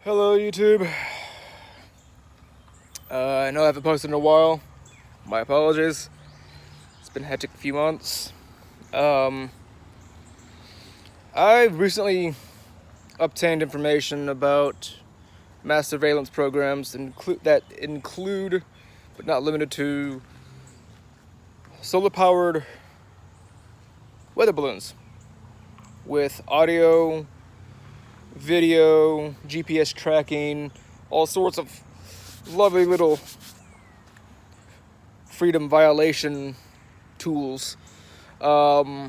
Hello, YouTube. I know I haven't posted in a while. My apologies. It's been a hectic few months. I recently obtained information about mass surveillance programs that include, but not limited to, solar-powered weather balloons with audio, video, GPS tracking, all sorts of lovely little freedom violation tools. I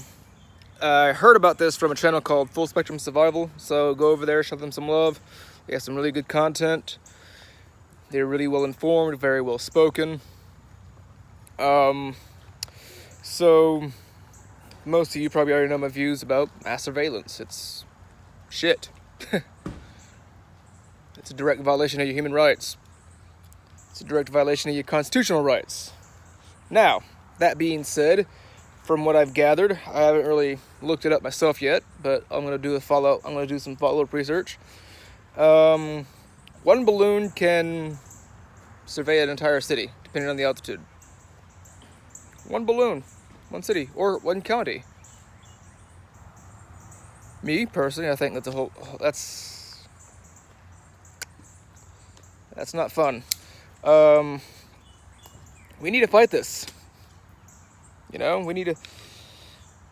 heard about this from a channel called Full Spectrum Survival, so go over there, show them some love. They have some really good content. They're really well informed, very well spoken. So most of you probably already know my views about mass surveillance. It's shit. It's a direct violation of your human rights. It's a direct violation of your constitutional rights. Now, that being said, from what I've gathered, I haven't really looked it up myself yet, but I'm gonna do some follow-up research. One balloon can survey an entire city, depending on the altitude. One balloon, one city, or one county. Me personally, I think that's not fun. We need to fight this. You know, we need to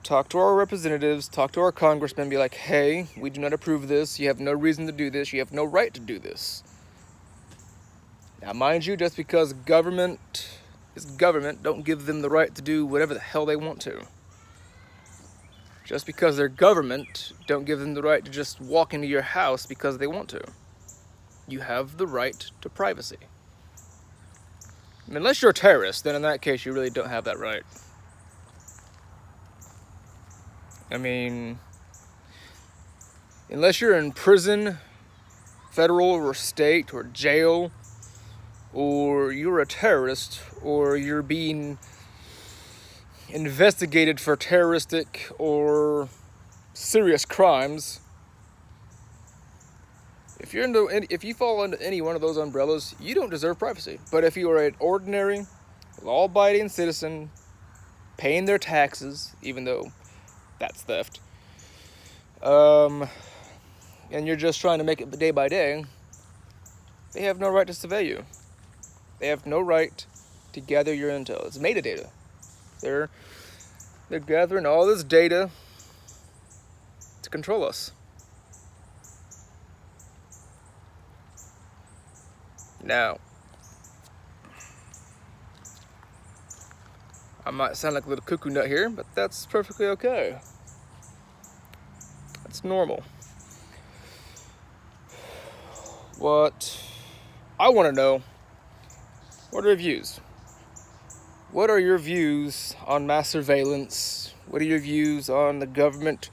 talk to our representatives, talk to our congressmen, be like, hey, we do not approve of this. You have no reason to do this. You have no right to do this. Now, mind you, just because government is government, don't give them the right to do whatever the hell they want to. Just because they're government, don't give them the right to just walk into your house because they want to. You have the right to privacy. I mean, unless you're a terrorist, then in that case, you really don't have that right. I mean, unless you're in prison, federal or state or jail, or you're a terrorist, or you're being investigated for terroristic or serious crimes, if you fall under any one of those umbrellas, you don't deserve privacy. But if you are an ordinary, law-abiding citizen, paying their taxes, even though that's theft, and you're just trying to make it day by day, they have no right to survey you. They have no right to gather your intel. It's metadata. They're gathering all this data to control us. Now, I might sound like a little cuckoo nut here, but that's perfectly okay. That's normal. What I want to know, what are your views? What are your views on mass surveillance? What are your views on the government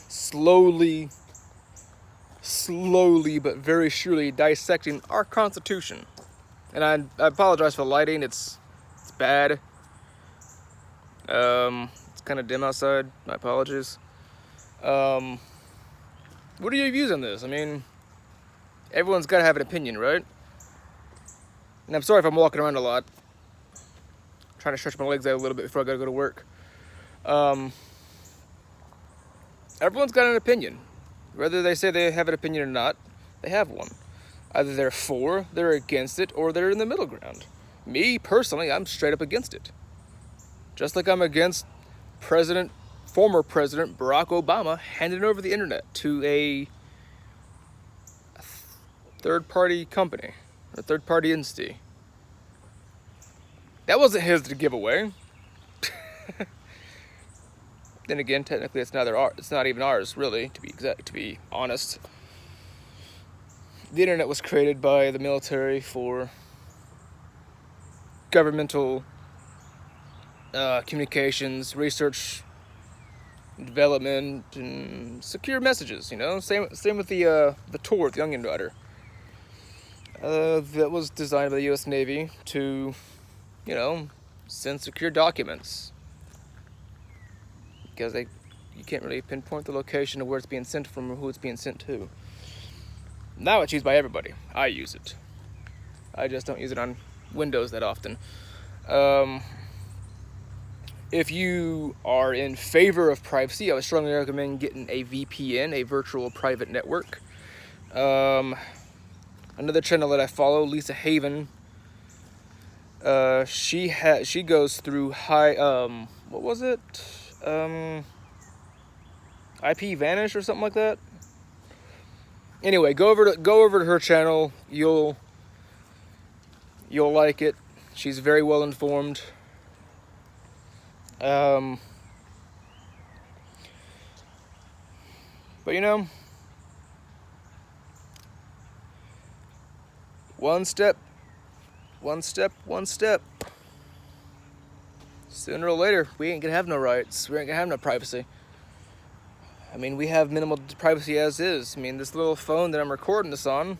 slowly but very surely dissecting our Constitution? And I apologize for the lighting. It's bad. It's kind of dim outside. My apologies. What are your views on this? I mean, everyone's got to have an opinion, right? And I'm sorry if I'm walking around a lot. I'm trying to stretch my legs out a little bit before I gotta go to work. Everyone's got an opinion. Whether they say they have an opinion or not, they have one. Either they're for, they're against it, or they're in the middle ground. Me, personally, I'm straight up against it. Just like I'm against former President Barack Obama handing over the internet to a third-party company, a third-party entity. That wasn't his to give away. Then again, technically, it's not even ours, really, to be honest. The internet was created by the military for governmental communications, research, development, and secure messages. You know, same with the Tor, the Onion Router. That was designed by the U.S. Navy to, you know, send secure documents. Because you can't really pinpoint the location of where it's being sent from or who it's being sent to. Now it's used by everybody. I use it. I just don't use it on Windows that often. If you are in favor of privacy, I would strongly recommend getting a VPN, a virtual private network. Another channel that I follow, Lisa Haven, she goes through what was it? IP Vanish or something like that. Anyway, go over to her channel. You'll like it. She's very well informed. But you know, one step. Sooner or later, we ain't gonna have no rights. We ain't gonna have no privacy. I mean, we have minimal privacy as is. I mean, this little phone that I'm recording this on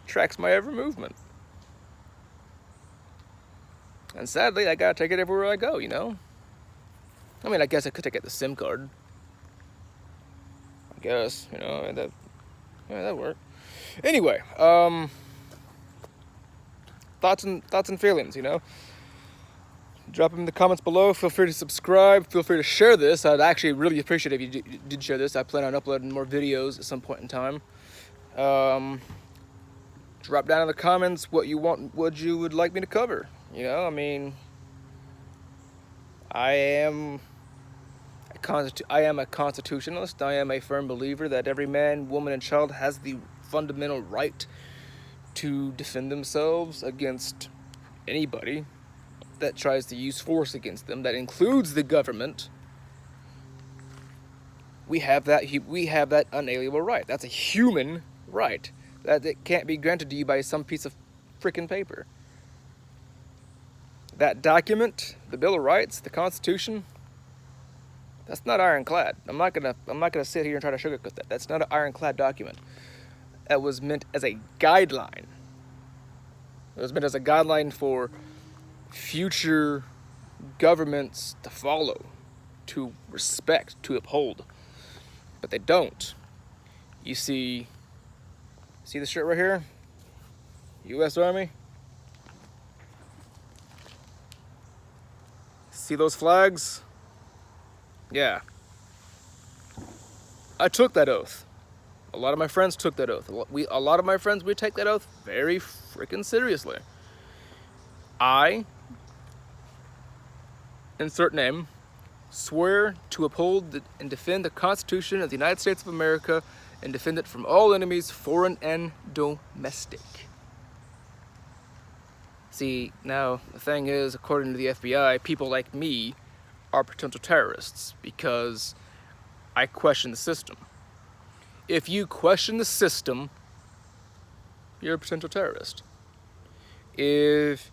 tracks my every movement. And sadly, I gotta take it everywhere I go, you know? I mean, I guess I could take it the SIM card. I guess, you know, that'd work. Anyway, thoughts and feelings, you know? Drop them in the comments below. Feel free to subscribe. Feel free to share this. I'd actually really appreciate it if you did share this. I plan on uploading more videos at some point in time. Drop down in the comments what you would like me to cover. You know, I mean, I am a constitutionalist. I am a firm believer that every man, woman, and child has the fundamental right to defend themselves against anybody that tries to use force against them. That includes the government. We have that unalienable right. That's a human right. That it can't be granted to you by some piece of frickin' paper. That document, the Bill of Rights, the Constitution, that's not ironclad. I'm not gonna sit here and try to sugarcoat that. That's not an ironclad document. That was meant as a guideline. It was meant as a guideline for future governments to follow, to respect, to uphold. But they don't. You see this shirt right here? U.S. Army? See those flags? Yeah. I took that oath. A lot of my friends took that oath. A lot of my friends, we take that oath very freaking seriously. I, insert name, swear to uphold and defend the Constitution of the United States of America and defend it from all enemies, foreign and domestic. See, now, the thing is, according to the FBI, people like me are potential terrorists because I question the system. If you question the system, you're a potential terrorist. If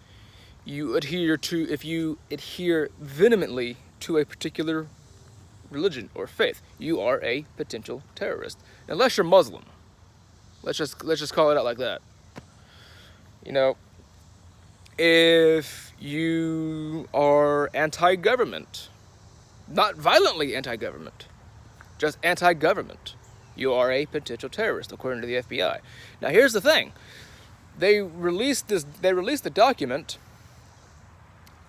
you adhere vehemently to a particular religion or faith, you are a potential terrorist. Unless you're Muslim. Let's just call it out like that. You know, if you are anti-government, not violently anti-government, just anti-government, you are a potential terrorist, according to the FBI. Now, here's the thing. They released the document,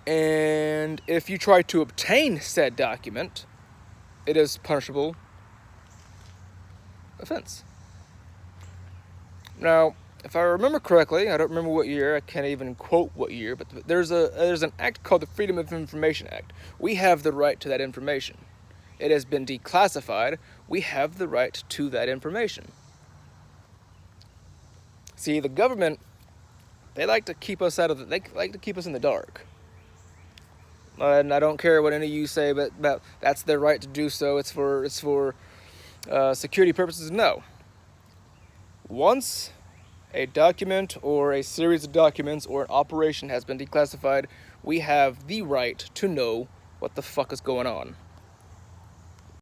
and if you try to obtain said document, it is punishable offense. Now, if I remember correctly, I don't remember what year, I can't even quote what year, but there's an act called the Freedom of Information Act. We have the right to that information. It has been declassified. We have the right to that information. See, the government, they like to keep us in the dark. And I don't care what any of you say, but that's their right to do so. It's for security purposes. No. Once a document or a series of documents or an operation has been declassified, we have the right to know what the fuck is going on.